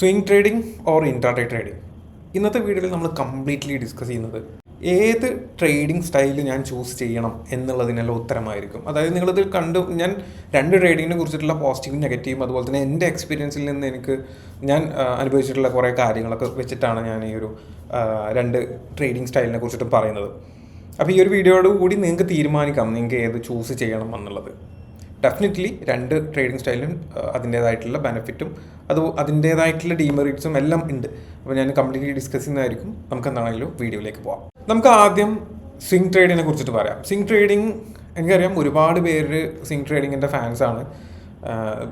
Swing trading or intraday trading. ഇന്നത്തെ വീഡിയോയിൽ നമ്മൾ കംപ്ലീറ്റ്ലി ഡിസ്കസ് ചെയ്യുന്നത് ഏത് ട്രേഡിംഗ് സ്റ്റൈൽ ഞാൻ ചൂസ് ചെയ്യണം എന്നുള്ളതിനുള്ള ഉത്തരമായിരിക്കും. അതായത് നിങ്ങളിത് ഞാൻ രണ്ട് ട്രേഡിങ്ങിനെ കുറിച്ചിട്ടുള്ള പോസിറ്റീവും നെഗറ്റീവും അതുപോലെ തന്നെ എൻ്റെ എക്സ്പീരിയൻസിൽ നിന്ന് ഞാൻ അനുഭവിച്ചിട്ടുള്ള കുറേ കാര്യങ്ങളൊക്കെ വെച്ചിട്ടാണ് ഞാൻ ഈ ഒരു രണ്ട് ട്രേഡിംഗ് സ്റ്റൈലിനെ കുറിച്ചിട്ട് പറയുന്നത്. അപ്പോൾ ഈ ഒരു വീഡിയോയോട് കൂടി നിങ്ങൾക്ക് തീരുമാനിക്കാം നിങ്ങൾക്ക് ഏത് ചൂസ് ചെയ്യണം എന്നുള്ളത്. ഡെഫിനറ്റ്ലി രണ്ട് ട്രേഡിംഗ് സ്റ്റൈലും അതിൻ്റേതായിട്ടുള്ള ബെനിഫിറ്റും അതിൻ്റേതായിട്ടുള്ള ഡീമെറിറ്റ്സും എല്ലാം ഉണ്ട്. അപ്പോൾ ഞാൻ കംപ്ലീറ്റ്ലി ഡിസ്കസ് ചെയ്യുന്നതായിരിക്കും. നമുക്ക് എന്താണെങ്കിലും വീഡിയോയിലേക്ക് പോകാം. നമുക്ക് ആദ്യം സ്വിംഗ് ട്രേഡിങ്ങിനെ കുറിച്ചിട്ട് പറയാം. സ്വിംഗ് ട്രേഡിങ് എനിക്കറിയാം ഒരുപാട് പേര് സ്വിംഗ് ട്രേഡിങ്ങിൻ്റെ ഫാൻസാണ്.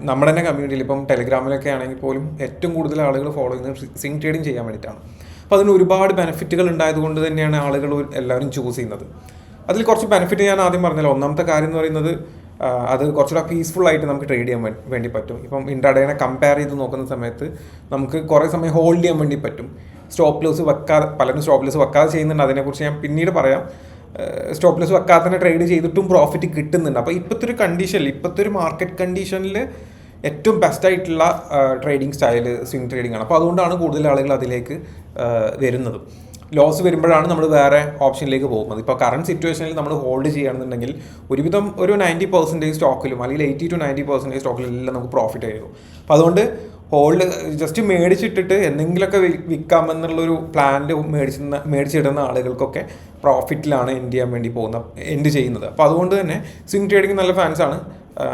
നമ്മുടെ തന്നെ കമ്മ്യൂണിറ്റിയിൽ ഇപ്പം ടെലിഗ്രാമിലൊക്കെ ആണെങ്കിൽ പോലും ഏറ്റവും കൂടുതൽ ആളുകൾ ഫോളോ ചെയ്യുന്നത് സ്വിംഗ് ട്രേഡിങ് ചെയ്യാൻ വേണ്ടിയിട്ടാണ്. അപ്പോൾ അതിന് ഒരുപാട് ബെനിഫിറ്റുകൾ ഉണ്ടായതുകൊണ്ട് തന്നെയാണ് ആളുകൾ എല്ലാവരും ചൂസ് ചെയ്യുന്നത്. അതിൽ കുറച്ച് ബെനിഫിറ്റ് ഞാൻ ആദ്യം പറഞ്ഞല്ലോ. ഒന്നാമത്തെ കാര്യം എന്ന് പറയുന്നത് അത് കുറച്ചുകൂടെ പീസ്ഫുള്ളായിട്ട് നമുക്ക് ട്രേഡ് ചെയ്യാൻ വേണ്ടി പറ്റും. ഇപ്പം ഇൻട്രാഡേനെ കമ്പയർ ചെയ്ത് നോക്കുന്ന സമയത്ത് നമുക്ക് കുറേ സമയം ഹോൾഡ് ചെയ്യാൻ വേണ്ടി പറ്റും. സ്റ്റോപ്പ് ലോസ് വെക്കാതെ, പലരും സ്റ്റോപ്പ് ലോസ് വെക്കാതെ ചെയ്യുന്നുണ്ട്. അതിനെക്കുറിച്ച് ഞാൻ പിന്നീട് പറയാം. സ്റ്റോപ്പ് ലോസ് വെക്കാതെ തന്നെ ട്രേഡ് ചെയ്തിട്ടും പ്രോഫിറ്റ് കിട്ടുന്നുണ്ട്. അപ്പോൾ ഇപ്പോഴത്തെ ഒരു മാർക്കറ്റ് കണ്ടീഷനിൽ ഏറ്റവും ബെസ്റ്റായിട്ടുള്ള ട്രേഡിംഗ് സ്റ്റൈല് സ്വിംഗ് ട്രേഡിംഗ് ആണ്. അപ്പോൾ അതുകൊണ്ടാണ് കൂടുതൽ ആളുകൾ അതിലേക്ക് വരുന്നത്. ലോസ് വരുമ്പോഴാണ് നമ്മൾ വേറെ ഓപ്ഷനിലേക്ക് പോകുന്നത്. ഇപ്പോൾ കറണ്ട് സിറ്റുവേഷനിൽ നമ്മൾ ഹോൾഡ് ചെയ്യുകയാണെന്നുണ്ടെങ്കിൽ ഒരുവിധം ഒരു 90% സ്റ്റോക്കിലും അല്ലെങ്കിൽ 80 to 90% സ്റ്റോക്കിലെല്ലാം നമുക്ക് പ്രോഫിറ്റ് ആയിരുന്നു. അപ്പോൾ അതുകൊണ്ട് ഹോൾഡ് ജസ്റ്റ് മേടിച്ചിട്ടിട്ട് എന്തെങ്കിലുമൊക്കെ വിൽക്കാമെന്നുള്ളൊരു പ്ലാനിൽ മേടിച്ചിടുന്ന ആളുകൾക്കൊക്കെ പ്രോഫിറ്റിലാണ് എൻഡ് ചെയ്യുന്നത്. അപ്പോൾ അതുകൊണ്ട് തന്നെ സ്വിംഗ് ട്രേഡിംഗ് നല്ല ഫാൻസാണ്.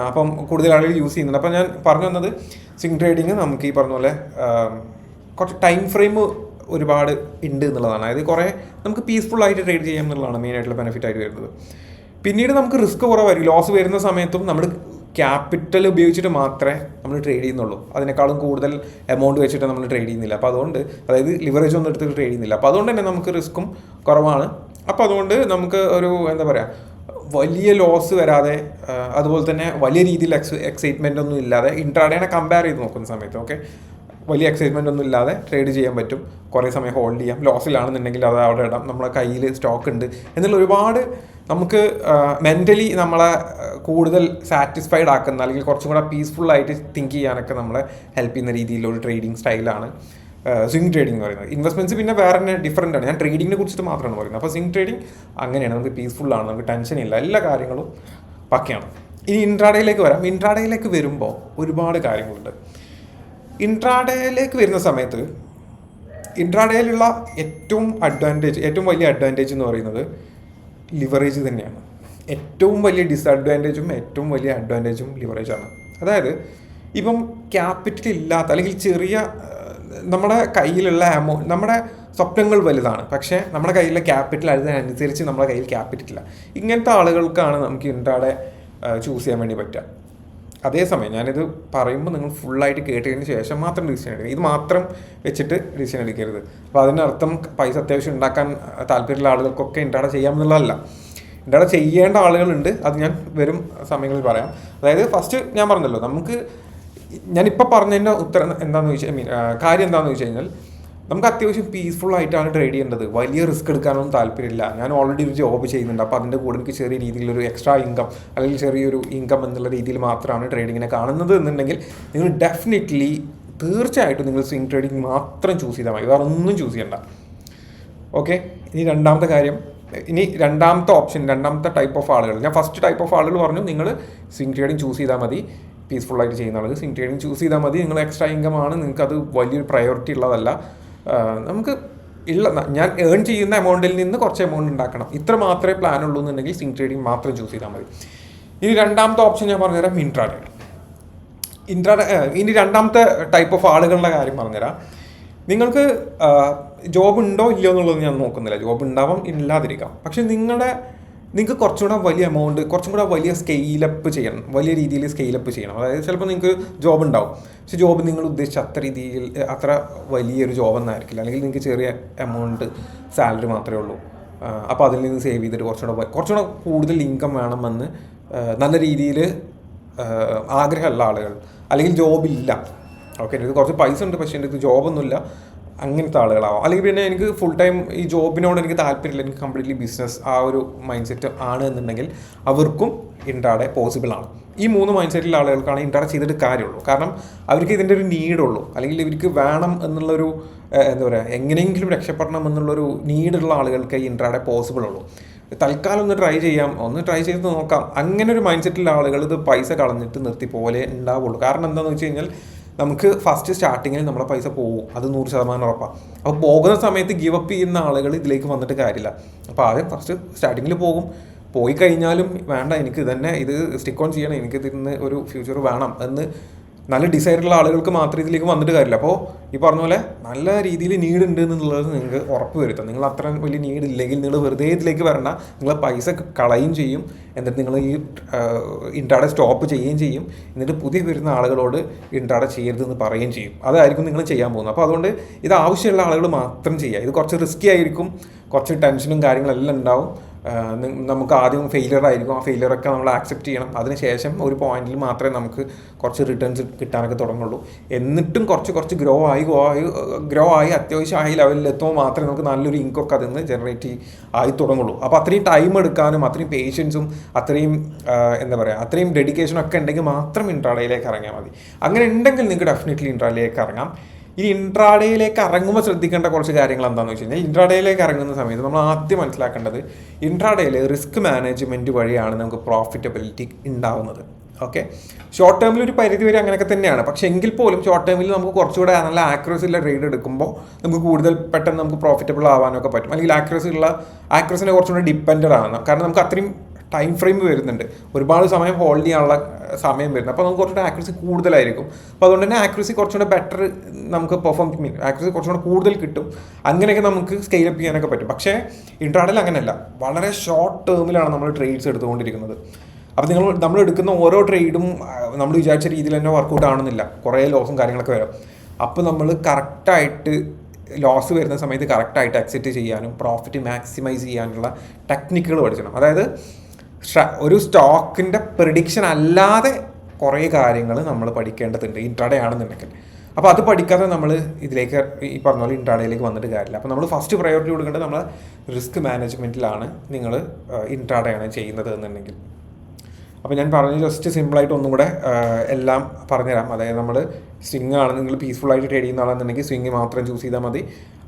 അപ്പം കൂടുതൽ ആളുകൾ യൂസ് ചെയ്യുന്നുണ്ട്. അപ്പോൾ ഞാൻ പറഞ്ഞു വന്നത് സ്വിംഗ് ട്രേഡിങ് നമുക്ക് ഈ പറഞ്ഞ പോലെ കുറച്ച് ടൈം ഫ്രെയിം ഒരുപാട് ഉണ്ട് എന്നുള്ളതാണ്. അതായത് കുറേ നമുക്ക് പീസ്ഫുള്ളായിട്ട് ട്രേഡ് ചെയ്യാം എന്നുള്ളതാണ് മെയിനായിട്ടുള്ള ബെനിഫിറ്റായിട്ട് വരുന്നത്. പിന്നീട് നമുക്ക് റിസ്ക് കുറവായിരിക്കും. ലോസ് വരുന്ന സമയത്തും നമ്മൾ ക്യാപിറ്റൽ ഉപയോഗിച്ചിട്ട് മാത്രമേ നമ്മൾ ട്രേഡ് ചെയ്യുന്നുള്ളൂ. അതിനേക്കാളും കൂടുതൽ എമൗണ്ട് വെച്ചിട്ട് നമ്മൾ ട്രേഡ് ചെയ്യുന്നില്ല. അപ്പോൾ അതുകൊണ്ട് അതായത് ലിവറേജ് ഒന്നും എടുത്തിട്ട് ട്രേഡ് ചെയ്യുന്നില്ല. അപ്പോൾ അതുകൊണ്ട് തന്നെ നമുക്ക് റിസ്ക്കും കുറവാണ്. അപ്പോൾ അതുകൊണ്ട് നമുക്ക് ഒരു വലിയ ലോസ് വരാതെ അതുപോലെ തന്നെ വലിയ രീതിയിൽ എക്സൈറ്റ്മെൻ്റ് ഒന്നും ഇല്ലാതെ ഇൻട്രാഡേനെ കമ്പയർ ചെയ്ത് നോക്കുന്ന സമയത്ത് വലിയ എക്സൈറ്റ്മെൻ്റ് ഒന്നും ഇല്ലാതെ ട്രേഡ് ചെയ്യാൻ പറ്റും. കുറേ സമയം ഹോൾഡ് ചെയ്യാം. ലോസിലാണെന്നുണ്ടെങ്കിൽ അത് അവിടെ ഇടാം. നമ്മളെ കയ്യിൽ സ്റ്റോക്ക് ഉണ്ട് എന്നുള്ള ഒരുപാട് നമുക്ക് മെൻ്റലി നമ്മളെ കൂടുതൽ സാറ്റിസ്ഫൈഡ് ആക്കുന്ന അല്ലെങ്കിൽ കുറച്ചും കൂടെ പീസ്ഫുള്ളായിട്ട് തിങ്ക് ചെയ്യാനൊക്കെ നമ്മളെ ഹെൽപ്പ് ചെയ്യുന്ന രീതിയിലൊരു ട്രേഡിംഗ് സ്റ്റൈലാണ് സ്വിംഗ് ട്രേഡിംഗ് എന്ന് പറയുന്നത്. ഇൻവെസ്റ്റ്മെൻറ്റ്സ് പിന്നെ വേറെ തന്നെ ഡിഫറൻ്റ് ആണ്. ഞാൻ ട്രേഡിങ്ങിനെ കുറിച്ചിട്ട് മാത്രമാണ് പറയുന്നത്. അപ്പോൾ സ്വിംഗ് ട്രേഡിംഗ് അങ്ങനെയാണ്. നമുക്ക് പീസ്ഫുള്ളാണ്, നമുക്ക് ടെൻഷനില്ല, എല്ലാ കാര്യങ്ങളും പക്കയാണ്. ഇനി ഇൻട്രാഡേയിലേക്ക് വരാം. ഇൻട്രാഡേയിലേക്ക് വരുമ്പോൾ ഒരുപാട് കാര്യങ്ങളുണ്ട്. ഇൻട്രാഡേയിലേക്ക് വരുന്ന സമയത്ത് ഇൻട്രാഡേയിലുള്ള ഏറ്റവും വലിയ അഡ്വാൻറ്റേജ് എന്ന് പറയുന്നത് ലിവറേജ് തന്നെയാണ്. ഏറ്റവും വലിയ ഡിസഡ്വാൻറ്റേജും ഏറ്റവും വലിയ അഡ്വാൻറ്റേജും ലിവറേജാണ്. അതായത് ഇപ്പം ക്യാപിറ്റൽ ഇല്ലാത്ത അല്ലെങ്കിൽ ചെറിയ നമ്മുടെ കയ്യിലുള്ള നമ്മുടെ സ്വപ്നങ്ങൾ വലുതാണ്, പക്ഷേ നമ്മുടെ കയ്യിലെ ക്യാപിറ്റൽ അതിനനുസരിച്ച് നമ്മുടെ കയ്യിൽ ക്യാപിറ്റൽ ഇല്ല. ഇങ്ങനത്തെ ആളുകൾക്കാണ് നമുക്ക് ഇൻട്രാഡേ ചൂസ് ചെയ്യാൻ വേണ്ടി പറ്റുക. അതേസമയം ഞാനിത് പറയുമ്പോൾ നിങ്ങൾ ഫുള്ളായിട്ട് കേട്ടതിന് ശേഷം മാത്രം ഡിസിഷൻ എടുക്കുക. ഇത് മാത്രം വെച്ചിട്ട് ഡിസിഷൻ എടുക്കരുത്. അപ്പോൾ അതിനർത്ഥം പൈസ അത്യാവശ്യം ഉണ്ടാക്കാൻ താല്പര്യമുള്ള ആളുകൾക്കൊക്കെ ഇൻട്രാഡേ ചെയ്യാമെന്നുള്ളതല്ല. ഇൻട്രാഡേ ചെയ്യേണ്ട ആളുകളുണ്ട്. അത് ഞാൻ വരും സമയങ്ങളിൽ പറയാം. അതായത് ഫസ്റ്റ് ഞാൻ പറഞ്ഞല്ലോ, ഞാനിപ്പോൾ പറഞ്ഞതിൻ്റെ ഉത്തരം കാര്യം എന്താണെന്ന് വെച്ച് കഴിഞ്ഞാൽ നമുക്ക് അത്യാവശ്യം പീസ്ഫുള്ളായിട്ടാണ് ട്രേഡ് ചെയ്യേണ്ടത്. വലിയ റിസ്ക് എടുക്കാനൊന്നും താല്പര്യമില്ല. ഞാൻ ഓൾറെഡി ഒരു ജോബ് ചെയ്യുന്നുണ്ട്. അപ്പോൾ അതിൻ്റെ കൂടെ എനിക്ക് ചെറിയ രീതിയിലൊരു എക്സ്ട്രാ ഇൻകം അല്ലെങ്കിൽ ചെറിയൊരു ഇൻകം എന്നുള്ള രീതിയിൽ മാത്രമാണ് ട്രേഡിങ്ങിനെ കാണുന്നത് എന്നുണ്ടെങ്കിൽ നിങ്ങൾ തീർച്ചയായിട്ടും നിങ്ങൾ സ്വിംഗ് ട്രേഡിങ് മാത്രം ചൂസ് ചെയ്താൽ മതി. വേറെ ഒന്നും ചൂസ് ചെയ്യണ്ട. ഓക്കെ. രണ്ടാമത്തെ ടൈപ്പ് ഓഫ് ആളുകൾ, ഞാൻ ഫസ്റ്റ് ടൈപ്പ് ഓഫ് ആളുകൾ പറഞ്ഞു. നിങ്ങൾ സ്വിംഗ് ട്രേഡിങ് ചൂസ് ചെയ്താൽ മതി. പീസ്ഫുള്ളായിട്ട് ചെയ്യുന്ന ആളുകൾ സ്വിംഗ് ട്രേഡിങ് ചൂസ് ചെയ്താൽ മതി. നിങ്ങൾ എക്സ്ട്രാ ഇൻകം ആണ്, നിങ്ങൾക്കത് വലിയൊരു പ്രയോറിറ്റി ഉള്ളതല്ല. ഞാൻ ഏൺ ചെയ്യുന്ന എമൗണ്ടിൽ നിന്ന് കുറച്ച് എമൗണ്ട് ഉണ്ടാക്കണം, ഇത്ര മാത്രമേ പ്ലാൻ ഉള്ളൂ എന്നുണ്ടെങ്കിൽ സ്വിംഗ് ട്രേഡിങ് മാത്രം ചൂസ് ചെയ്താൽ മതി. ഇനി രണ്ടാമത്തെ ഓപ്ഷൻ ഞാൻ പറഞ്ഞുതരാം, ഇൻട്രാഡേ. ഇനി രണ്ടാമത്തെ ടൈപ്പ് ഓഫ് ആളുകളുടെ കാര്യം പറഞ്ഞുതരാം. നിങ്ങൾക്ക് ജോബ് ഉണ്ടോ ഇല്ലയോ എന്നുള്ളത് ഞാൻ നോക്കുന്നില്ല. ജോബ് ഉണ്ടാവാം, ഇല്ലാതിരിക്കാം. പക്ഷെ നിങ്ങൾക്ക് കുറച്ചും കൂടെ വലിയ എമൗണ്ട്, കുറച്ചും കൂടെ വലിയ വലിയ രീതിയിൽ സ്കെയിലപ്പ് ചെയ്യണം. അതായത് ചിലപ്പോൾ നിങ്ങൾക്ക് ജോബ് ഉണ്ടാവും, പക്ഷേ ജോബ് നിങ്ങൾ ഉദ്ദേശിച്ച അത്ര വലിയൊരു ജോബൊന്നായിരിക്കില്ല. അല്ലെങ്കിൽ നിങ്ങൾക്ക് ചെറിയ എമൗണ്ട് സാലറി മാത്രമേ ഉള്ളൂ. അപ്പോൾ അതിൽ നിന്ന് സേവ് ചെയ്തിട്ട് കുറച്ചുകൂടെ കൂടുതൽ ഇൻകം വേണമെന്ന് നല്ല രീതിയിൽ ആഗ്രഹമുള്ള ആളുകൾ, അല്ലെങ്കിൽ ജോബില്ല, ഓക്കെ, എനിക്ക് കുറച്ച് പൈസ ഉണ്ട് പക്ഷേ എനിക്ക് ജോബൊന്നുമില്ല, അങ്ങനത്തെ ആളുകളാവാം. അല്ലെങ്കിൽ പിന്നെ എനിക്ക് ഫുൾ ടൈം ഈ ജോബിനോട് എനിക്ക് താല്പര്യമില്ല, എനിക്ക് കംപ്ലീറ്റ്ലി ബിസിനസ് ആ ഒരു മൈൻഡ് സെറ്റ് ആണ് എന്നുണ്ടെങ്കിൽ അവർക്കും ഇൻട്രാഡേ പോസിബിൾ ആണ്. ഈ 3 മൈൻഡ് സെറ്റിലുള്ള ആളുകൾക്കാണ് ഇൻട്രാഡേ ചെയ്തിട്ട് കാര്യമുള്ളൂ. കാരണം അവർക്ക് ഇതിൻ്റെ ഒരു നീഡുള്ളൂ, അല്ലെങ്കിൽ ഇവർക്ക് വേണം എന്നുള്ളൊരു എന്താ പറയുക, എങ്ങനെയെങ്കിലും രക്ഷപ്പെടണം എന്നുള്ളൊരു നീഡുള്ള ആളുകൾക്ക് ഈ ഇൻട്രാഡേ പോസിബിൾ ഉള്ളൂ. തൽക്കാലം ഒന്ന് ട്രൈ ചെയ്ത് നോക്കാം, അങ്ങനെ ഒരു മൈൻഡ് സെറ്റിലുള്ള ആളുകൾ ഇത് പൈസ കളഞ്ഞിട്ട് നിർത്തി പോലെ ഉണ്ടാവുള്ളൂ. കാരണം എന്താണെന്ന് വെച്ച് കഴിഞ്ഞാൽ നമുക്ക് ഫസ്റ്റ് സ്റ്റാർട്ടിങ്ങിൽ നമ്മളെ പൈസ പോകും, അത് 100% ഉറപ്പാണ്. അപ്പോൾ പോകുന്ന സമയത്ത് ഗിവ് അപ്പ് ചെയ്യുന്ന ആളുകൾ ഇതിലേക്ക് വന്നിട്ട് കാര്യമില്ല. അപ്പോൾ ആദ്യം ഫസ്റ്റ് സ്റ്റാർട്ടിങ്ങിൽ പോയി കഴിഞ്ഞാലും വേണ്ട, എനിക്ക് തന്നെ ഇത് സ്റ്റിക്ക് ഓൺ ചെയ്യണം, എനിക്ക് ഇതിന് ഒരു ഫ്യൂച്ചർ വേണം എന്ന് നല്ല ഡിസൈറുള്ള ആളുകൾക്ക് മാത്രമേ ഇതിലേക്ക് വന്നിട്ട് കാര്യമില്ല. അപ്പോൾ ഈ പറഞ്ഞ പോലെ നല്ല രീതിയിൽ നീഡ് ഉണ്ട് എന്നുള്ളത് നിങ്ങൾക്ക് ഉറപ്പ് വരുത്താം. നിങ്ങൾ അത്ര വലിയ നീഡ് ഇല്ലെങ്കിൽ നിങ്ങൾ വെറുതെ ഇതിലേക്ക് വരണ്ട, നിങ്ങൾ പൈസ കളയും ചെയ്യും, എന്നിട്ട് നിങ്ങൾ ഈ ഇൻട്രാഡേ സ്റ്റോപ്പ് ചെയ്യുകയും ചെയ്യും. എന്നിട്ട് പുതിയ വരുന്ന ആളുകളോട് ഇൻട്രാഡേ ചെയ്യരുതെന്ന് പറയുകയും ചെയ്യും. അതായിരിക്കും നിങ്ങൾ ചെയ്യാൻ പോകുന്നത്. അപ്പോൾ അതുകൊണ്ട് ഇത് ആവശ്യമുള്ള ആളുകൾ മാത്രം ചെയ്യുക. ഇത് കുറച്ച് റിസ്ക്കി ആയിരിക്കും, കുറച്ച് ടെൻഷനും കാര്യങ്ങളെല്ലാം ഉണ്ടാവും. നമുക്ക് ആദ്യം ഫെയിലിയർ ആയിരിക്കും, ആ ഫെയിലിയറൊക്കെ നമ്മൾ ആക്സെപ്റ്റ് ചെയ്യണം. അതിനുശേഷം ഒരു പോയിന്റിൽ മാത്രമേ നമുക്ക് കുറച്ച് റിട്ടേൺസ് കിട്ടാനൊക്കെ തുടങ്ങുള്ളൂ. എന്നിട്ടും കുറച്ച് ഗ്രോ ആയി അത്യാവശ്യം ഹൈ ലെവലിൽ എത്തുമ്പോൾ മാത്രമേ നമുക്ക് നല്ലൊരു ഇൻകൊക്കെ അതിൽ നിന്ന് ജനറേറ്റ് ആയി തുടങ്ങുള്ളൂ. അപ്പോൾ അത്രയും ടൈം എടുക്കാനും അത്രയും പേഷ്യൻസും അത്രയും എന്താ പറയുക, അത്രയും ഡെഡിക്കേഷനും ഒക്കെ ഉണ്ടെങ്കിൽ മാത്രം ഇൻട്രാഡേയിലേക്ക് ഇറങ്ങിയാൽ മതി. അങ്ങനെ ഉണ്ടെങ്കിൽ നിങ്ങൾക്ക് ഡെഫിനറ്റ്ലി ഇൻട്രാഡേയിലേക്ക് ഇറങ്ങാം. ഇനി ഇൻട്രാഡേയിലേക്ക് ഇറങ്ങുമ്പോൾ ശ്രദ്ധിക്കേണ്ട കുറച്ച് കാര്യങ്ങൾ എന്താണെന്ന് വെച്ച് കഴിഞ്ഞാൽ, ഇൻട്രാഡേയിലേക്ക് ഇറങ്ങുന്ന സമയത്ത് നമ്മൾ ആദ്യം മനസ്സിലാക്കേണ്ടത്, ഇൻട്രാഡേയിൽ റിസ്ക് മാനേജ്മെൻറ്റ് വഴിയാണ് നമുക്ക് പ്രോഫിറ്റബിലിറ്റി ഉണ്ടാവുന്നത്. ഓക്കെ, ഷോർട്ട് ടേമിൽ ഒരു പരിധി വരെ അങ്ങനെയൊക്കെ തന്നെയാണ്. പക്ഷേ എങ്കിൽ പോലും ഷോർട്ട് ടേമിൽ നമുക്ക് കുറച്ചുകൂടെ നല്ല ആക്യുറസി ഉള്ള ട്രേഡ് എടുക്കുമ്പോൾ നമുക്ക് കൂടുതൽ പെട്ടെന്ന് നമുക്ക് പ്രോഫിറ്റബിൾ ആവാനൊക്കെ പറ്റും. അല്ലെങ്കിൽ ആക്യുറസിനെ കുറച്ചുകൂടെ ഡിപ്പെൻഡഡ് ആണ്. കാരണം നമുക്ക് അത്രയും ടൈം ഫ്രെയിം വരുന്നുണ്ട്, ഒരുപാട് സമയം ഹോൾഡ് ചെയ്യാനുള്ള സമയം വരുന്നത്. അപ്പോൾ നമുക്ക് കുറച്ചുകൂടെ ആക്യുറസി കൂടുതലായിരിക്കും. അപ്പോൾ അതുകൊണ്ട് തന്നെ ആക്യുറസി കുറച്ചുകൂടെ ബെറ്റർ നമുക്ക് ആക്യുറസി കുറച്ചുകൂടെ കൂടുതൽ കിട്ടും. അങ്ങനെയൊക്കെ നമുക്ക് സ്കെയിൽ അപ്പ് ചെയ്യാനൊക്കെ പറ്റും. പക്ഷേ ഇൻട്രാഡേയിൽ അങ്ങനെയല്ല, വളരെ ഷോർട്ട് ടേമിലാണ് നമ്മൾ ട്രേഡ്സ് എടുത്തുകൊണ്ടിരിക്കുന്നത്. അപ്പോൾ നമ്മൾ എടുക്കുന്ന ഓരോ ട്രേഡും നമ്മൾ വിചാരിച്ച രീതിയിൽ തന്നെ വർക്കൗട്ട് ആവണമെന്നില്ല, കുറേ ലോസും കാര്യങ്ങളൊക്കെ വരും. അപ്പോൾ നമ്മൾ കറക്റ്റായിട്ട് ലോസ് വരുന്ന സമയത്ത് കറക്റ്റായിട്ട് എക്സിറ്റ് ചെയ്യാനും പ്രോഫിറ്റ് മാക്സിമൈസ് ചെയ്യാനുള്ള ടെക്നിക്കുകൾ പഠിക്കണം. അതായത് ഒരു സ്റ്റോക്കിൻ്റെ പ്രിഡിക്ഷൻ അല്ലാതെ കുറേ കാര്യങ്ങൾ നമ്മൾ പഠിക്കേണ്ടതുണ്ട് ഇൻട്രാഡേ ആണെന്നുണ്ടെങ്കിൽ. അപ്പോൾ അത് പഠിക്കാതെ നമ്മൾ ഇതിലേക്ക് ഈ പറഞ്ഞ പോലെ ഇൻട്രാഡേയിലേക്ക് വന്നിട്ട് കാര്യമില്ല. അപ്പോൾ നമ്മൾ ഫസ്റ്റ് പ്രയോറിറ്റി കൊടുക്കേണ്ടത് നമ്മൾ റിസ്ക് മാനേജ്മെൻറ്റിലാണ് നിങ്ങൾ ഇൻട്രാഡേ ആണ് ചെയ്യുന്നത് എന്നുണ്ടെങ്കിൽ. അപ്പോൾ ഞാൻ പറഞ്ഞ് ജസ്റ്റ് സിമ്പിളായിട്ട് ഒന്നും കൂടെ എല്ലാം പറഞ്ഞുതരാം. അതായത് നമ്മൾ സ്വിങ് ആണ്, നിങ്ങൾ പീസ്ഫുള്ളായിട്ട് ട്രേഡ് ചെയ്യുന്ന ആളെന്നുണ്ടെങ്കിൽ സ്വിങ് മാത്രം ചൂസ് ചെയ്താൽ മതി.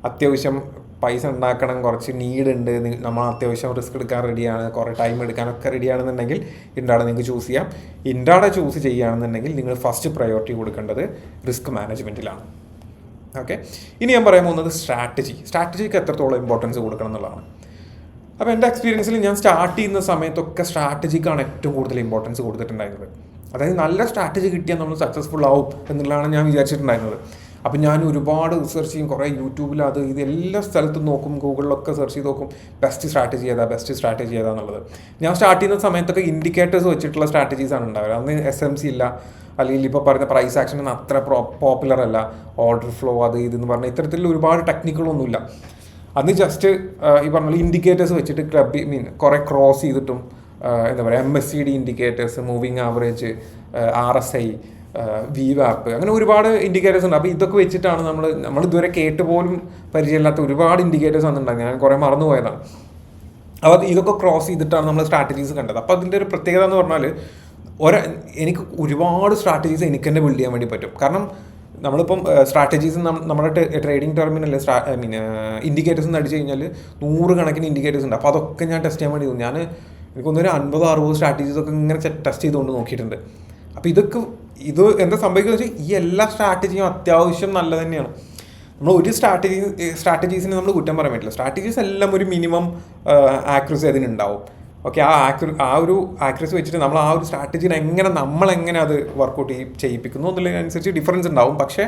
അത്യാവശ്യം പൈസ ഉണ്ടാക്കണം, കുറച്ച് നീഡ് ഉണ്ട്, നമ്മൾ അത്യാവശ്യം റിസ്ക് എടുക്കാൻ റെഡിയാണ്, കുറേ ടൈം എടുക്കാനൊക്കെ റെഡിയാണെന്നുണ്ടെങ്കിൽ ഇൻട്രാഡേ നിങ്ങൾക്ക് ചൂസ് ചെയ്യാം. ഇൻട്രാഡേ ചൂസ് ചെയ്യുകയാണെന്നുണ്ടെങ്കിൽ നിങ്ങൾ ഫസ്റ്റ് പ്രയോറിറ്റി കൊടുക്കേണ്ടത് റിസ്ക് മാനേജ്മെൻറ്റിലാണ്. ഓക്കെ, ഇനി ഞാൻ പറയാൻ പോകുന്നത് സ്ട്രാറ്റജിക്ക് എത്രത്തോളം ഇമ്പോർട്ടൻസ് കൊടുക്കണം എന്നുള്ളതാണ്. അപ്പോൾ എൻ്റെ എക്സ്പീരിയൻസിൽ ഞാൻ സ്റ്റാർട്ട് ചെയ്യുന്ന സമയത്തൊക്കെ സ്ട്രാറ്റജിക്കാണ് ഏറ്റവും കൂടുതൽ ഇമ്പോർട്ടൻസ് കൊടുത്തിട്ടുണ്ടായിരുന്നത്. അതായത് നല്ല സ്ട്രാറ്റജി കിട്ടിയാൽ നമ്മൾ സക്സസ്ഫുൾ ആവും എന്നുള്ളതാണ് ഞാൻ വിചാരിച്ചിട്ടുണ്ടായിരുന്നത്. അപ്പം ഞാൻ ഒരുപാട് റിസർച്ച് ചെയ്യും, കുറേ യൂട്യൂബിൽ അത് ഇത് എല്ലാ സ്ഥലത്തും നോക്കും, ഗൂഗിളിലൊക്കെ സെർച്ച് ചെയ്ത് നോക്കും ബെസ്റ്റ് സ്ട്രാറ്റജി ഏതാന്നുള്ളത്. ഞാൻ സ്റ്റാർട്ട് ചെയ്യുന്ന സമയത്തൊക്കെ ഇൻഡിക്കേറ്റേഴ്സ് വെച്ചിട്ടുള്ള സ്ട്രാറ്റജീസാണ് ഉണ്ടാവുക. അന്ന് SMC ഇല്ല, അല്ലെങ്കിൽ ഇപ്പോൾ പറയുന്ന പ്രൈസ് ആക്ഷൻ ഒന്നും അത്ര പോപ്പുലർ അല്ല, ഓർഡർ ഫ്ലോ അത് ഇതെന്ന് പറഞ്ഞാൽ ഇത്തരത്തിലുള്ള ഒരുപാട് ടെക്നിക്കുകളൊന്നുമില്ല. അന്ന് ജസ്റ്റ് ഈ പറഞ്ഞ ഇൻഡിക്കേറ്റേഴ്സ് വെച്ചിട്ട് കുറേ ക്രോസ് ചെയ്തിട്ടും എന്താ പറയുക, MACD indicators, moving average, RSI, VWAP, അങ്ങനെ ഒരുപാട് ഇൻഡിക്കേറ്റേഴ്സ് ഉണ്ട്. അപ്പോൾ ഇതൊക്കെ വെച്ചിട്ടാണ് നമ്മൾ ഇതുവരെ കേട്ട് പോലും പരിചയമില്ലാത്ത ഒരുപാട് ഇൻഡിക്കേറ്റേഴ്സ് വന്നിട്ടുണ്ടാകും. ഞാൻ കുറേ മറന്നുപോയതാണ്. അപ്പോൾ ഇതൊക്കെ ക്രോസ് ചെയ്തിട്ടാണ് നമ്മൾ സ്ട്രാറ്റജീസ് കണ്ടത്. അപ്പോൾ അതിൻ്റെ ഒരു പ്രത്യേകത എന്ന് പറഞ്ഞാൽ എനിക്ക് ഒരുപാട് സ്ട്രാറ്റജീസ് എനിക്ക് തന്നെ ബിൽഡ് ചെയ്യാൻ വേണ്ടി പറ്റും. കാരണം നമ്മളിപ്പം സ്ട്രാറ്റജീസ് നമ്മുടെ ട്രേഡിംഗ് ടെർമിനൽ ഇൻഡിക്കേറ്റേഴ്സ് എന്ന് അടിച്ചു കഴിഞ്ഞാൽ 100 കണക്കിന് ഇൻഡിക്കേറ്റേഴ്സ് ഉണ്ട്. അപ്പോൾ അതൊക്കെ ഞാൻ ടെസ്റ്റ് ചെയ്യാൻ വേണ്ടി ഞാൻ എനിക്കൊന്നൊരു 50-60 സ്ട്രാറ്റജീസൊക്കെ ഇങ്ങനെ ടെസ്റ്റ് ചെയ്തുകൊണ്ട് നോക്കിയിട്ടുണ്ട്. അപ്പോൾ ഇത് എന്താ സംഭവിക്കുന്നത് വെച്ചാൽ ഈ എല്ലാ സ്ട്രാറ്റജിയും അത്യാവശ്യം നല്ല തന്നെയാണ്. നമ്മൾ ഒരു സ്ട്രാറ്റജീസിനെ നമ്മൾ കുറ്റം പറയാൻ പറ്റില്ല. സ്ട്രാറ്റജീസ് എല്ലാം ഒരു മിനിമം ആക്യുറസി അതിനുണ്ടാവും. ഓക്കെ, ആ ഒരു ആക്യുറസി വെച്ചിട്ട് നമ്മൾ ആ ഒരു സ്ട്രാറ്റജീനെ നമ്മളെങ്ങനെ അത് വർക്കൗട്ട് ചെയ്യിപ്പിക്കുന്നു എന്നുള്ളതിനനുസരിച്ച് ഡിഫറൻസ് ഉണ്ടാവും. പക്ഷേ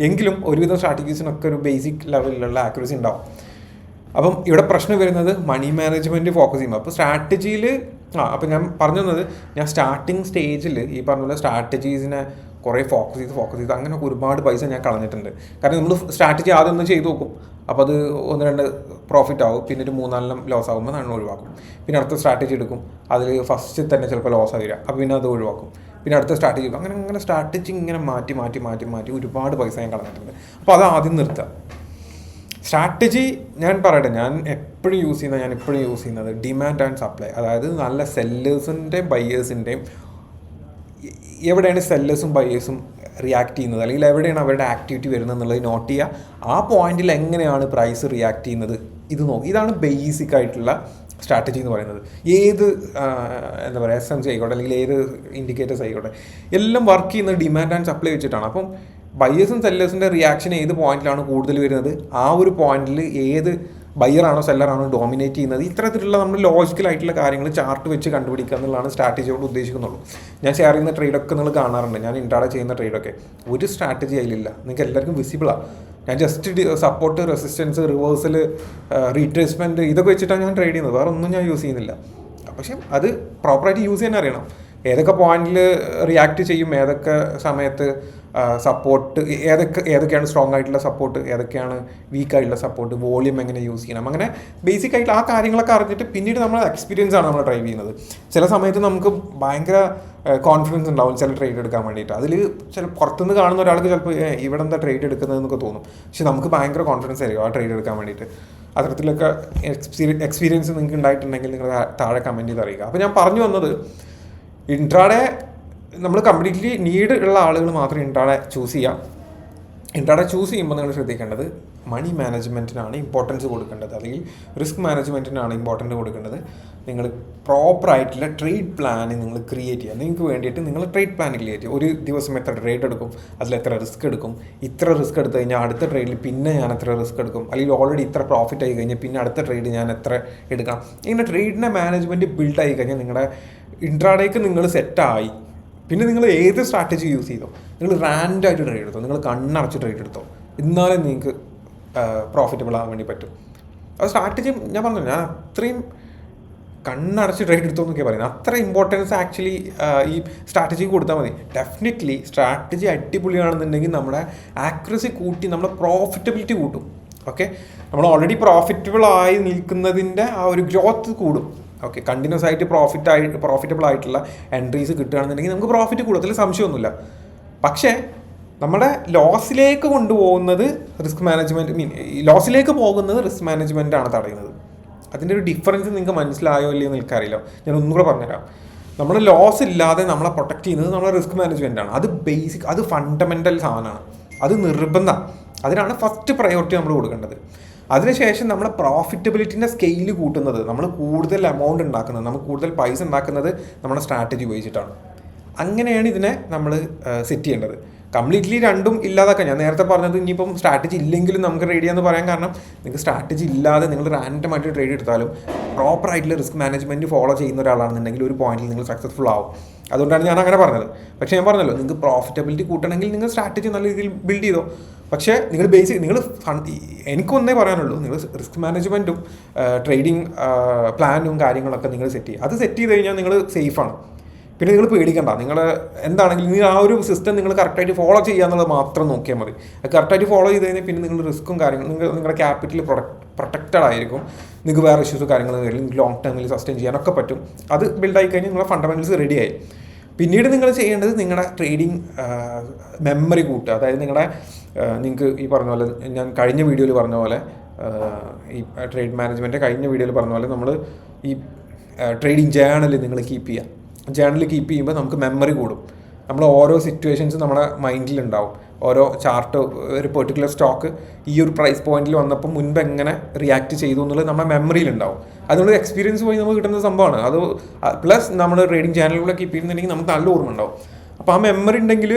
എങ്കിലും ഒരുവിധം സ്ട്രാറ്റജീസിനൊക്കെ ഒരു ബേസിക് ലെവലിലുള്ള ആക്യുറസി ഉണ്ടാവും. അപ്പം ഇവിടെ പ്രശ്നം വരുന്നത് മണി മാനേജ്മെൻറ്റ് ഫോക്കസ് ചെയ്യുമ്പോൾ. അപ്പോൾ സ്ട്രാറ്റജിയിൽ അപ്പോൾ ഞാൻ പറഞ്ഞു തന്നത്, ഞാൻ സ്റ്റാർട്ടിങ് സ്റ്റേജിൽ ഈ പറഞ്ഞ പോലെ സ്ട്രാറ്റജീസിനെ കുറേ ഫോക്കസ് ചെയ്ത് അങ്ങനെയൊക്കെ ഒരുപാട് പൈസ ഞാൻ കളഞ്ഞിട്ടുണ്ട്. കാരണം നമ്മൾ സ്ട്രാറ്റജി ആദ്യം ഒന്ന് ചെയ്ത് നോക്കും, അപ്പോൾ അത് 1-2 പ്രോഫിറ്റ് ആവും, പിന്നെ ഒരു 3-4 ലോസ് ആകുമ്പോൾ നമ്മൾ ഒഴിവാക്കും. പിന്നെ അടുത്ത സ്ട്രാറ്റജി എടുക്കും, അതിൽ ഫസ്റ്റ് തന്നെ ചിലപ്പോൾ ലോസ് ആയി വരിക, അപ്പോൾ പിന്നെ അത് ഒഴിവാക്കും. പിന്നെ അടുത്ത സ്ട്രാറ്റജി എടുക്കും. അങ്ങനെ സ്ട്രാറ്റജി ഇങ്ങനെ മാറ്റി ഒരുപാട് പൈസ ഞാൻ കളഞ്ഞിട്ടുണ്ട്. അപ്പോൾ അത് ആദ്യം നിർത്തുക. സ്ട്രാറ്റജി ഞാൻ പറയട്ടെ, ഞാൻ എപ്പോഴും യൂസ് ചെയ്യുന്നത് ഡിമാൻഡ് ആൻഡ് സപ്ലൈ. അതായത് നല്ല സെല്ലേഴ്സിൻ്റെയും ബയേഴ്സിൻ്റെയും എവിടെയാണ് സെല്ലേഴ്സും ബയേഴ്സും റിയാക്ട് ചെയ്യുന്നത്, അല്ലെങ്കിൽ എവിടെയാണ് അവരുടെ ആക്ടിവിറ്റി വരുന്നത് എന്നുള്ളത് നോട്ട് ചെയ്യുക. ആ പോയിന്റിൽ എങ്ങനെയാണ് പ്രൈസ് റിയാക്ട് ചെയ്യുന്നത് ഇത് നോക്കി. ഇതാണ് ബേസിക് ആയിട്ടുള്ള സ്ട്രാറ്റജി എന്ന് പറയുന്നത്. ഏത് എന്താ പറയുക SMC ആയിക്കോട്ടെ, അല്ലെങ്കിൽ ഏത് ഇൻഡിക്കേറ്റേഴ്സ് ആയിക്കോട്ടെ, എല്ലാം വർക്ക് ചെയ്യുന്നത് ഡിമാൻഡ് ആൻഡ് സപ്ലൈ വെച്ചിട്ടാണ്. അപ്പം ബയേഴ്സും സെല്ലേഴ്സിൻ്റെ റിയാക്ഷൻ ഏത് പോയിന്റിലാണ് കൂടുതൽ വരുന്നത്, ആ ഒരു പോയിന്റിൽ ഏത് ബയ്യറാണോ സെല്ലറാണോ ഡോമിനേറ്റ് ചെയ്യുന്നത്, ഇത്തരത്തിലുള്ള നമ്മൾ ലോജിക്കലായിട്ടുള്ള കാര്യങ്ങൾ ചാർട്ട് വെച്ച് കണ്ടുപിടിക്കുക എന്നുള്ളതാണ് സ്ട്രാറ്റജിയോട് ഉദ്ദേശിക്കുന്നുള്ളൂ. ഞാൻ ഷെയർ ചെയ്യുന്ന ട്രേഡൊക്കെ നിങ്ങൾ കാണാറുണ്ട്, ഞാൻ ഇൻട്രാഡേ ചെയ്യുന്ന ട്രേഡൊക്കെ ഒരു സ്ട്രാറ്റജി അതിലില്ല, നിങ്ങൾക്ക് എല്ലാവർക്കും വിസിബിളാണ്. ഞാൻ just support, resistance, reversal, retracement ഇതൊക്കെ വെച്ചിട്ടാണ് ഞാൻ ട്രേഡ് ചെയ്യുന്നത്, വേറെ ഒന്നും ഞാൻ യൂസ് ചെയ്യുന്നില്ല. പക്ഷേ അത് പ്രോപ്പറായിട്ട് യൂസ് ചെയ്യാൻ അറിയണം. ഏതൊക്കെ പോയിന്റിൽ റിയാക്ട് ചെയ്യും, ഏതൊക്കെ സമയത്ത് സപ്പോർട്ട്, ഏതൊക്കെയാണ് സ്ട്രോങ് ആയിട്ടുള്ള സപ്പോർട്ട്, ഏതൊക്കെയാണ് വീക്ക് ആയിട്ടുള്ള സപ്പോർട്ട്, വോളിയം എങ്ങനെ യൂസ് ചെയ്യണം, അങ്ങനെ ബേസിക് ആയിട്ട് ആ കാര്യങ്ങളൊക്കെ അറിഞ്ഞിട്ട് പിന്നീട് നമ്മൾ എക്സ്പീരിയൻസ് ആണ് നമ്മൾ ഡ്രൈവ് ചെയ്യുന്നത്. ചില സമയത്ത് നമുക്ക് ഭയങ്കര കോൺഫിഡൻസ് ഉണ്ടാവും ചില ട്രേഡ് എടുക്കാൻ വേണ്ടിയിട്ട്. അതിൽ ചില പുറത്തുനിന്ന് കാണുന്ന ഒരാൾക്ക് ചിലപ്പോൾ ഇവിടെ എന്താ ട്രേഡ് എടുക്കുന്നതെന്നൊക്കെ തോന്നും, പക്ഷെ നമുക്ക് ഭയങ്കര കോൺഫിഡൻസ് ആയിരിക്കും ആ ട്രേഡ് എടുക്കാൻ വേണ്ടിയിട്ട്. അത്തരത്തിലൊക്കെ എക്സ്പീരിയൻസ് നിങ്ങൾക്ക് ഉണ്ടായിട്ടുണ്ടെങ്കിൽ നിങ്ങൾ താഴെ കമൻറ്റ് ചെയ്ത് അറിയുക. അപ്പോൾ ഞാൻ പറഞ്ഞു വന്നത്, ഇൻട്രാഡേ നമ്മൾ കംപ്ലീറ്റ്ലി നീഡ് ഉള്ള ആളുകൾ മാത്രം ഇൻട്രാഡേ ചൂസ് ചെയ്യാം. ഇൻട്രാഡേ ചൂസ് ചെയ്യുമ്പോൾ നിങ്ങൾ ശ്രദ്ധിക്കേണ്ടത് മണി മാനേജ്മെൻറ്റിനാണ് ഇമ്പോർട്ടൻസ് കൊടുക്കേണ്ടത്, അല്ലെങ്കിൽ റിസ്ക് മാനേജ്മെൻറ്റിനാണ് ഇമ്പോർട്ടൻറ്റ് കൊടുക്കേണ്ടത്. നിങ്ങൾ പ്രോപ്പറായിട്ടുള്ള ട്രേഡ് പ്ലാൻ നിങ്ങൾ ക്രിയേറ്റ് ചെയ്യുക. നിങ്ങൾക്ക് വേണ്ടിയിട്ട് നിങ്ങൾ ട്രേഡ് പ്ലാൻ ക്രിയേറ്റ് ചെയ്യുക. ഒരു ദിവസം എത്ര ട്രേഡ് എടുക്കും, അതിൽ എത്ര റിസ്ക് എടുക്കും, ഇത്ര റിസ്ക് എടുത്തു കഴിഞ്ഞാൽ അടുത്ത ട്രേഡിൽ പിന്നെ ഞാൻ എത്ര റിസ്ക് എടുക്കും, അല്ലെങ്കിൽ ഓൾറെഡി ഇത്ര പ്രോഫിറ്റ് ആയി കഴിഞ്ഞാൽ പിന്നെ അടുത്ത ട്രേഡ് ഞാൻ എത്ര എടുക്കണം. ഇങ്ങനെ ട്രേഡിൻ്റെ മാനേജ്മെൻറ്റ് ബിൽഡ് ആയി കഴിഞ്ഞാൽ നിങ്ങളുടെ ഇൻട്രാഡേക്ക് നിങ്ങൾ സെറ്റായി. പിന്നെ നിങ്ങൾ ഏത് സ്ട്രാറ്റജി യൂസ് ചെയ്തോ, നിങ്ങൾ റാൻഡായിട്ട് ട്രേഡ് എടുത്തോ, നിങ്ങൾ കണ്ണടച്ച് ട്രേഡ് എടുത്തോ, എന്നാലും നിങ്ങൾക്ക് പ്രോഫിറ്റബിൾ ആകാൻ വേണ്ടി പറ്റും. ആ സ്ട്രാറ്റജി ഞാൻ പറഞ്ഞു, ഞാൻ അത്രയും കണ്ണടച്ച് ട്രേഡ് എടുത്തോ എന്നൊക്കെ പറയുന്നത്. അത്ര ഇമ്പോർട്ടൻസ് ആക്ച്വലി ഈ സ്ട്രാറ്റജിക്ക് കൊടുത്താൽ മതി. ഡെഫിനറ്റ്ലി സ്ട്രാറ്റജി അടിപൊളിയാണെന്നുണ്ടെങ്കിൽ നമ്മുടെ ആക്യുറസി കൂട്ടി, നമ്മുടെ പ്രോഫിറ്റബിലിറ്റി കൂട്ടും. ഓക്കെ, നമ്മൾ ഓൾറെഡി പ്രോഫിറ്റബിൾ ആയി നിൽക്കുന്നതിൻ്റെ ആ ഒരു ഗ്രോത്ത് കൂടും. ഓക്കെ, കണ്ടിന്യൂസ് ആയിട്ട് പ്രോഫിറ്റബിൾ ആയിട്ടുള്ള എൻട്രീസ് കിട്ടുകയാണെന്നുണ്ടെങ്കിൽ നമുക്ക് പ്രോഫിറ്റ് കൂടും, അതിൽ സംശയമൊന്നുമില്ല. പക്ഷേ നമ്മുടെ ലോസിലേക്ക് കൊണ്ടുപോകുന്നത് റിസ്ക് മാനേജ്മെൻറ്റ്, ലോസിലേക്ക് പോകുന്നത് റിസ്ക് മാനേജ്മെൻറ്റാണ് തടയുന്നത്. അതിൻ്റെ ഒരു ഡിഫറൻസ് നിങ്ങൾക്ക് മനസ്സിലായോ ഇല്ലയോ എന്ന് എനിക്കറിയില്ല. ഞാൻ ഒന്നും കൂടെ പറഞ്ഞുതരാം. നമ്മൾ ലോസ് ഇല്ലാതെ നമ്മളെ പ്രൊട്ടക്ട് ചെയ്യുന്നത് നമ്മളെ റിസ്ക് മാനേജ്മെൻറ്റാണ്. അത് ബേസിക്, അത് ഫണ്ടമെൻ്റൽ സാധനമാണ്, അത് നിർബന്ധം. അതിനാണ് ഫസ്റ്റ് പ്രയോറിറ്റി നമ്മൾ കൊടുക്കേണ്ടത്. അതിനുശേഷം നമ്മുടെ പ്രോഫിറ്റബിലിറ്റിൻ്റെ സ്കെയിൽ കൂട്ടുന്നത്, നമ്മൾ കൂടുതൽ എമൗണ്ട് ഉണ്ടാക്കുന്നത്, നമുക്ക് കൂടുതൽ പൈസ ഉണ്ടാക്കുന്നത് നമ്മുടെ സ്ട്രാറ്റജി ഉപയോഗിച്ചിട്ടാണ്. അങ്ങനെയാണ് ഇതിനെ നമ്മൾ സെറ്റ് ചെയ്യേണ്ടത്. കംപ്ലീറ്റ്ലി രണ്ടും ഇല്ലാതാക്കാൻ, ഞാൻ നേരത്തെ പറഞ്ഞത് ഇനിയിപ്പം സ്ട്രാറ്റജി ഇല്ലെങ്കിലും നമുക്ക് ട്രേഡ് ചെയ്യാമെന്ന് പറയാൻ കാരണം, നിങ്ങൾക്ക് സ്ട്രാറ്റജി ഇല്ലാതെ നിങ്ങൾ റാൻഡമായിട്ട് ട്രേഡ് എടുത്താലും പ്രോപ്പറായിട്ടുള്ള റിസ്ക് മാനേജ്മെൻറ്റ് ഫോളോ ചെയ്യുന്ന ഒരാളാണെന്നുണ്ടെങ്കിൽ ഒരു പോയിന്റിൽ നിങ്ങൾ സക്സസ്ഫുൾ ആവും. അതുകൊണ്ടാണ് ഞാൻ അങ്ങനെ പറഞ്ഞത്. പക്ഷേ ഞാൻ പറഞ്ഞല്ലോ, നിങ്ങൾക്ക് പ്രോഫിറ്റബിലിറ്റി കൂട്ടണമെങ്കിൽ നിങ്ങൾ സ്ട്രാറ്റജി നല്ല രീതിയിൽ ബിൽഡ് ചെയ്തോ. പക്ഷേ നിങ്ങൾ എനിക്കൊന്നേ പറയാനുള്ളൂ, നിങ്ങൾ റിസ്ക് മാനേജ്മെൻറ്റും ട്രേഡിങ് പ്ലാനും കാര്യങ്ങളൊക്കെ നിങ്ങൾ സെറ്റ് ചെയ്യുക. അത് സെറ്റ് ചെയ്ത് കഴിഞ്ഞാൽ നിങ്ങൾ സേഫാണ്. പിന്നെ നിങ്ങൾ പേടിക്കണ്ട. നിങ്ങൾ എന്താണെങ്കിലും നിങ്ങൾ ആ ഒരു സിസ്റ്റം നിങ്ങൾ കറക്റ്റായിട്ട് ഫോളോ ചെയ്യുക എന്നുള്ളത് മാത്രം നോക്കിയാൽ മതി. അത് കറക്റ്റായിട്ട് ഫോളോ ചെയ്ത് കഴിഞ്ഞാൽ പിന്നെ നിങ്ങൾ റിസ്ക്കും കാര്യങ്ങളും, നിങ്ങളുടെ ക്യാപിറ്റൽ പ്രൊട്ടക്റ്റഡ് ആയിരിക്കും. നിങ്ങൾക്ക് വേറെ ഇഷ്യൂസ് കാര്യങ്ങളും വരില്ല. നിങ്ങൾക്ക് ലോങ് ടേമിൽ സസ്റ്റെയിൻ ചെയ്യാനൊക്കെ പറ്റും. അത് ബിൽഡായി കഴിഞ്ഞാൽ നിങ്ങളുടെ ഫണ്ടമെൻറ്റൽസ് റെഡിയായി. പിന്നീട് നിങ്ങൾ ചെയ്യേണ്ടത് നിങ്ങളുടെ ട്രേഡിങ് മെമ്മറി കൂട്ടുക. അതായത് നിങ്ങൾക്ക് ഈ പറഞ്ഞ പോലെ, ഞാൻ കഴിഞ്ഞ വീഡിയോയിൽ പറഞ്ഞ പോലെ, ഈ ട്രേഡ് മാനേജ്മെൻറ്റ് കഴിഞ്ഞ വീഡിയോയിൽ പറഞ്ഞ പോലെ, നമ്മൾ ഈ ട്രേഡിങ് ജേണൽ നിങ്ങൾ കീപ്പ് ചെയ്യുക. ജേണൽ കീപ്പ് ചെയ്യുമ്പോൾ നമുക്ക് മെമ്മറി കൂടും. നമ്മൾ ഓരോ സിറ്റുവേഷൻസ് നമ്മുടെ മൈൻഡിലുണ്ടാവും. ഓരോ ചാർട്ട്, ഒരു പെർട്ടിക്കുലർ സ്റ്റോക്ക് ഈ ഒരു പ്രൈസ് പോയിന്റിൽ വന്നപ്പോൾ മുൻപ് എങ്ങനെ റിയാക്ട് ചെയ്തു എന്നുള്ളത് നമ്മുടെ മെമ്മറിയിലുണ്ടാവും. അതുകൊണ്ട് എക്സ്പീരിയൻസ് പോയി നമുക്ക് കിട്ടുന്ന സംഭവമാണ് അത്. പ്ലസ് നമ്മൾ ട്രേഡിംഗ് ചാനലുകളെ കീപ്പ് ചെയ്യുന്നുണ്ടെങ്കിൽ നമുക്ക് നല്ല ഓർമ്മ ഉണ്ടാവും. അപ്പോൾ ആ മെമ്മറി ഉണ്ടെങ്കിൽ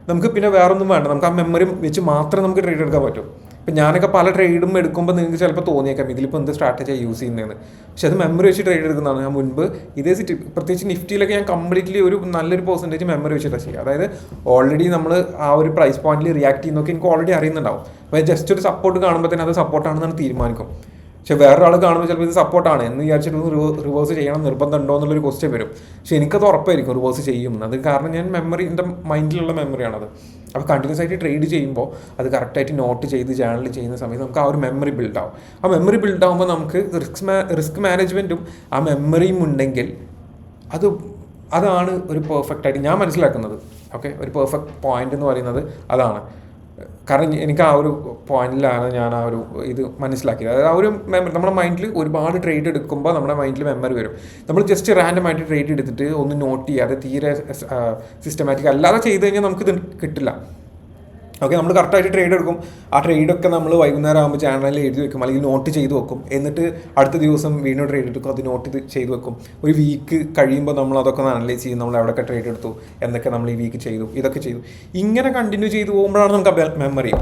നമുക്ക് പിന്നെ വേറൊന്നും വേണ്ട, നമുക്ക് ആ മെമ്മറി വെച്ച് മാത്രം നമുക്ക് ട്രേഡ് എടുക്കാൻ പറ്റും. ഇപ്പം ഞാനൊക്കെ പല ട്രേഡും എടുക്കുമ്പോൾ നിങ്ങൾക്ക് ചിലപ്പോൾ തോന്നിയേക്കാം ഇതിലിപ്പോൾ എന്ത് സ്ട്രാറ്റജിയാണ് യൂസ് ചെയ്യുന്നതെന്ന്. പക്ഷെ അത് മെമ്മറി വെച്ച് ട്രേഡ് എടുക്കുന്നതാണ്. ഞാൻ മുൻപ് ഇതേ പ്രത്യേകിച്ച് നിഫ്റ്റിയിലൊക്കെ ഞാൻ കംപ്ലീറ്റ്ലി ഒരു നല്ലൊരു പെർസെൻറ്റേജ് മെമ്മറി വെച്ചിട്ടാണ് ചെയ്യുക. അതായത് ഓൾറെഡി നമ്മൾ ആ ഒരു പ്രൈസ് പോയിന്റിൽ റിയാക്ട് ചെയ്യുന്നതൊക്കെ എനിക്ക് ഓൾറെഡി അറിയുന്നുണ്ടാവും. അപ്പോൾ ജസ്റ്റ് ഒരു സപ്പോർട്ട് കാണുമ്പോൾ തന്നെ അത് സപ്പോർട്ടാണെന്നാണ് തീരുമാനിക്കും. പക്ഷെ വേറൊരാൾ കാണുമ്പോൾ ചിലപ്പോൾ ഇത് സപ്പോർട്ടാണ് എന്ന് വിചാരിച്ചിട്ട് റിവേഴ്സ് ചെയ്യണം നിർബന്ധം ഉണ്ടോ എന്നുള്ളൊരു ക്വസ്റ്റ്യൻ വരും. പക്ഷെ എനിക്കത് ഉറപ്പായിരിക്കും റിവേഴ്സ് ചെയ്യും. അത് കാരണം ഞാൻ എൻ്റെ മൈൻഡിലുള്ള മെമ്മറിയാണത്. അപ്പോൾ കണ്ടിന്യൂസ് ആയിട്ട് ട്രേഡ് ചെയ്യുമ്പോൾ അത് കറക്റ്റായിട്ട് നോട്ട് ചെയ്ത് ചാനൽ ചെയ്യുന്ന സമയത്ത് നമുക്ക് ആ ഒരു മെമ്മറി ബിൽഡാവും. ആ മെമ്മറി ബിൽഡാകുമ്പോൾ നമുക്ക് റിസ്ക് മാനേജ്മെൻറ്റും ആ മെമ്മറിയും ഉണ്ടെങ്കിൽ അതാണ് ഒരു പെർഫെക്റ്റ് ആയിട്ട് ഞാൻ മനസ്സിലാക്കുന്നത്. ഓക്കെ, ഒരു പെർഫെക്റ്റ് പോയിന്റ് എന്ന് പറയുന്നത് അതാണ്. കാരണം എനിക്ക് ആ ഒരു പോയിന്റിലാണ് ഞാൻ ആ ഒരു ഇത് മനസ്സിലാക്കിയത്. അതായത് ആ ഒരു നമ്മുടെ മൈൻഡിൽ ഒരുപാട് ട്രേഡ് എടുക്കുമ്പോൾ നമ്മുടെ മൈൻഡിൽ മെമ്മറി വരും. നമ്മൾ ജസ്റ്റ് റാൻഡമായിട്ട് ട്രേഡ് എടുത്തിട്ട് ഒന്ന് നോട്ട് ചെയ്യാതെ തീരെ സിസ്റ്റമാറ്റിക് അല്ലാതെ ചെയ്ത് കഴിഞ്ഞാൽ നമുക്കിത് കിട്ടില്ല. ഓക്കെ, നമ്മൾ കറക്റ്റായിട്ട് ട്രേഡ് എടുക്കും. ആ ട്രേഡൊക്കെ നമ്മൾ വൈകുന്നേരം ആകുമ്പോൾ ചാനലിൽ എഴുതി വെക്കും, അല്ലെങ്കിൽ നോട്ട് ചെയ്ത് വെക്കും. എന്നിട്ട് അടുത്ത ദിവസം വീണ്ടും ട്രേഡ് എടുക്കും, അത് നോട്ട് ചെയ്ത് വെക്കും. ഒരു വീക്ക് കഴിയുമ്പോൾ നമ്മൾ അതൊക്കെ ഒന്ന് അനലൈസ് ചെയ്യും, നമ്മൾ എവിടെയൊക്കെ ട്രേഡ് എടുത്തു, എന്തൊക്കെ നമ്മൾ ഈ വീക്ക് ചെയ്തു, ഇതൊക്കെ ചെയ്തു. ഇങ്ങനെ കണ്ടിന്യൂ ചെയ്ത് പോകുമ്പോഴാണ് നമുക്ക് മെമ്മറി,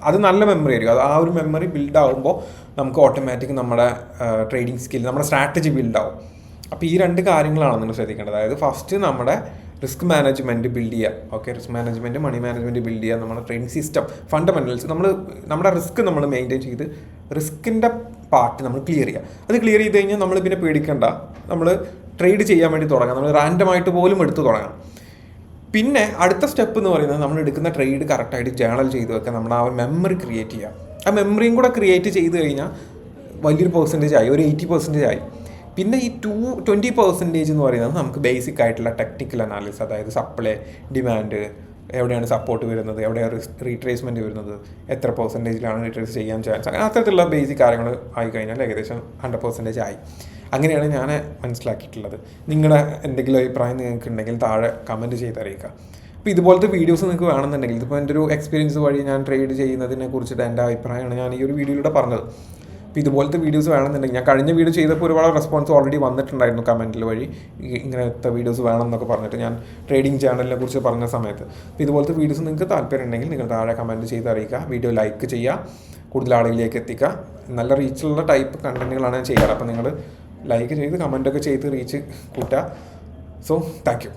അത് നല്ല മെമ്മറി ആയിരിക്കും. അത് ആ ഒരു മെമ്മറി ബിൽഡ് ആകുമ്പോൾ നമുക്ക് ഓട്ടോമാറ്റിക് നമ്മുടെ ട്രേഡിങ് സ്കിൽ, നമ്മുടെ സ്ട്രാറ്റജി ബിൽഡ് ആവും. അപ്പോൾ ഈ രണ്ട് കാര്യങ്ങളാണ് നിങ്ങൾ ശ്രദ്ധിക്കേണ്ടത്. അതായത് ഫസ്റ്റ് നമ്മുടെ റിസ്ക് മാനേജ്മെൻറ്റ് ബിൽഡ് ചെയ്യുക. Okay, risk management, money management build ചെയ്യുക, നമ്മുടെ ട്രെയിനിങ് സിസ്റ്റം, ഫണ്ടമെൻ്റൽസ്, നമ്മുടെ റിസ്ക് നമ്മൾ മെയിൻറ്റെയിൻ ചെയ്ത് റിസ്കിൻ്റെ പാർട്ട് നമ്മൾ ക്ലിയർ ചെയ്യുക. അത് ക്ലിയർ ചെയ്ത് കഴിഞ്ഞാൽ നമ്മൾ പിന്നെ പേടിക്കേണ്ട, നമ്മൾ ട്രേഡ് ചെയ്യാൻ വേണ്ടി തുടങ്ങാം. നമ്മൾ റാൻഡമായിട്ട് പോലും എടുത്ത് തുടങ്ങാം. പിന്നെ അടുത്ത സ്റ്റെപ്പ് എന്ന് പറയുന്നത് നമ്മൾ എടുക്കുന്ന ട്രേഡ് കറക്റ്റായിട്ട് ജേണൽ ചെയ്ത് വെക്കുക, നമ്മുടെ ആ ഒരു മെമ്മറി ക്രിയേറ്റ് ചെയ്യുക. ആ മെമ്മറിയും കൂടെ ക്രിയേറ്റ് ചെയ്ത് കഴിഞ്ഞാൽ വലിയൊരു പെർസെൻറ്റേജ് ആയി, ഒരു 80% ആയി. പിന്നെ ഈ 20% എന്ന് പറയുന്നത് നമുക്ക് ബേസിക് ആയിട്ടുള്ള ടെക്നിക്കൽ അനാലിസിസ്, അതായത് സപ്ലൈ, ഡിമാൻഡ്, എവിടെയാണ് സപ്പോർട്ട് വരുന്നത്, എവിടെയാണ് റീട്രേസ്മെൻറ്റ് വരുന്നത്, എത്ര പെർസെൻറ്റേജിലാണ് റീട്രേസ് ചെയ്യാൻ ചാൻസ്, അങ്ങനെ അത്തരത്തിലുള്ള ബേസിക് കാര്യങ്ങൾ ആയി കഴിഞ്ഞാൽ ഏകദേശം 100% ആയി. അങ്ങനെയാണ് ഞാൻ മനസ്സിലാക്കിയിട്ടുള്ളത്. നിങ്ങളുടെ എന്തെങ്കിലും അഭിപ്രായം നിങ്ങൾക്ക് ഉണ്ടെങ്കിൽ താഴെ കമൻറ്റ് ചെയ്തറിയിക്കുക. അപ്പോൾ ഇതുപോലത്തെ വീഡിയോസ് നിങ്ങൾക്ക് വേണമെന്നുണ്ടെങ്കിൽ, ഇതിപ്പോൾ എൻ്റെ ഒരു എക്സ്പീരിയൻസ് വഴി ഞാൻ ട്രേഡ് ചെയ്യുന്നതിനെ കുറിച്ചിട്ട് എൻ്റെ അഭിപ്രായമാണ് ഞാൻ ഈ ഒരു വീഡിയോയിലൂടെ പറഞ്ഞത്. അപ്പോൾ ഇതുപോലത്തെ വീഡിയോസ് വേണമെന്നുണ്ടെങ്കിൽ, ഞാൻ കഴിഞ്ഞ വീഡിയോ ചെയ്തപ്പോൾ ഒരുപാട് റെസ്പോൺസ് ഓൾറെഡി വന്നിട്ടുണ്ടായിരുന്നു കമൻറ്റിൽ വഴി, ഇങ്ങനത്തെ വീഡിയോസ് വേണം എന്നൊക്കെ പറഞ്ഞിട്ട് ഞാൻ ട്രേഡിംഗ് ചാനലിനെ കുറിച്ച് പറഞ്ഞ സമയത്ത്. അപ്പോൾ ഇതുപോലത്തെ വീഡിയോസ് നിങ്ങൾക്ക് താല്പര്യം ഉണ്ടെങ്കിൽ നിങ്ങൾ താഴെ കമൻറ്റ് ചെയ്ത് അറിയിക്കുക, വീഡിയോ ലൈക്ക് ചെയ്യുക, കൂടുതൽ ആളുകളിലേക്ക് എത്തിക്കുക. നല്ല റീച്ചുള്ള ടൈപ്പ് കണ്ടൻറ്റുകളാണ് ഞാൻ ചെയ്യാറ്. അപ്പോൾ നിങ്ങൾ ലൈക്ക് ചെയ്ത് കമൻറ്റൊക്കെ ചെയ്ത് റീച്ച് കൂട്ടുക. So thank you.